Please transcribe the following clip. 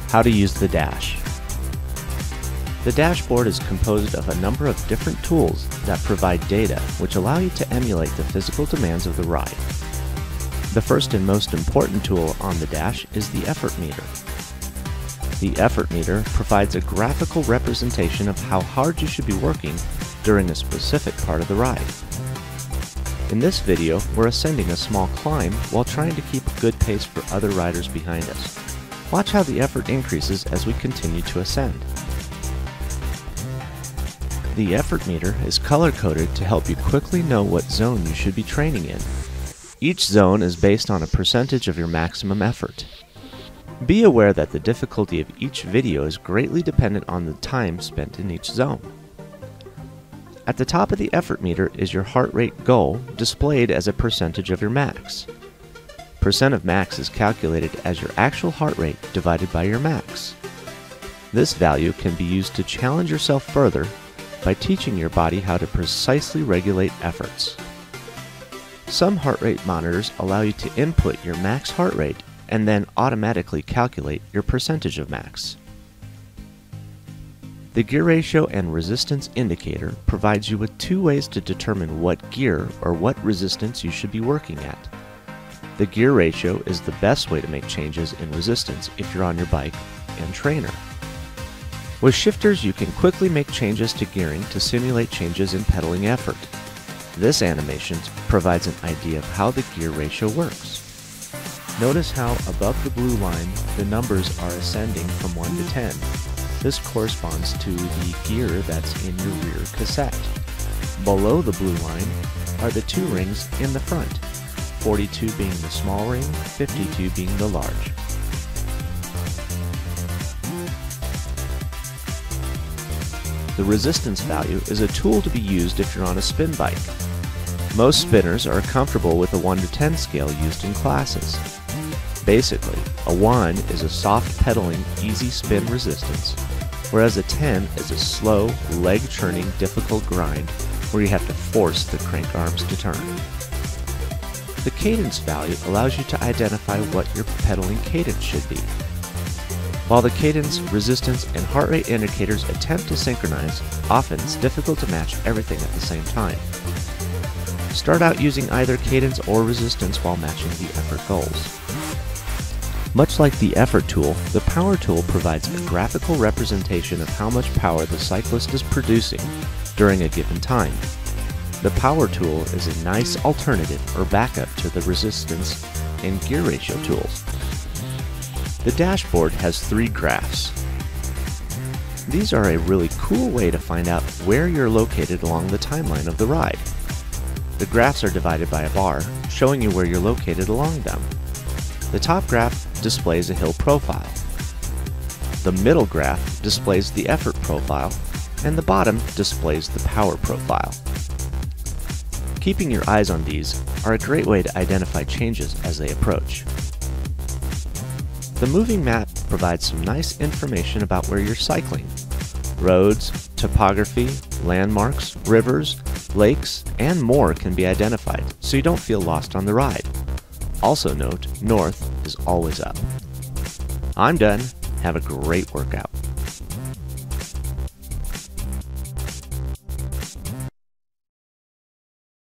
How to use the dash. The dashboard is composed of a number of different tools that provide data which allow you to emulate the physical demands of the ride. The first and most important tool on the dash is the effort meter. The effort meter provides a graphical representation of how hard you should be working during a specific part of the ride. In this video, we're ascending a small climb while trying to keep a good pace for other riders behind us. Watch how the effort increases as we continue to ascend. The effort meter is color-coded to help you quickly know what zone you should be training in. Each zone is based on a percentage of your maximum effort. Be aware that the difficulty of each video is greatly dependent on the time spent in each zone. At the top of the effort meter is your heart rate goal displayed as a percentage of your max. Percent of max is calculated as your actual heart rate divided by your max. This value can be used to challenge yourself further by teaching your body how to precisely regulate efforts. Some heart rate monitors allow you to input your max heart rate and then automatically calculate your percentage of max. The gear ratio and resistance indicator provides you with two ways to determine what gear or what resistance you should be working at. The gear ratio is the best way to make changes in resistance if you're on your bike and trainer. With shifters, you can quickly make changes to gearing to simulate changes in pedaling effort. This animation provides an idea of how the gear ratio works. Notice how above the blue line, the numbers are ascending from 1 to 10. This corresponds to the gear that's in your rear cassette. Below the blue line are the two rings in the front, 42 being the small ring, 52 being the large. The resistance value is a tool to be used if you're on a spin bike. Most spinners are comfortable with a 1 to 10 scale used in classes. Basically, a 1 is a soft pedaling, easy spin resistance, whereas a 10 is a slow, leg-churning, difficult grind where you have to force the crank arms to turn. The cadence value allows you to identify what your pedaling cadence should be. While the cadence, resistance, and heart rate indicators attempt to synchronize, often it's difficult to match everything at the same time. Start out using either cadence or resistance while matching the effort goals. Much like the effort tool, the power tool provides a graphical representation of how much power the cyclist is producing during a given time. The power tool is a nice alternative or backup to the resistance and gear ratio tools. The dashboard has 3 graphs. These are a really cool way to find out where you're located along the timeline of the ride. The graphs are divided by a bar, showing you where you're located along them. The top graph displays a hill profile. The middle graph displays the effort profile, and the bottom displays the power profile. Keeping your eyes on these are a great way to identify changes as they approach. The moving map provides some nice information about where you're cycling. Roads, topography, landmarks, rivers, lakes, and more can be identified so you don't feel lost on the ride. Also note, north is always up. I'm done. Have a great workout.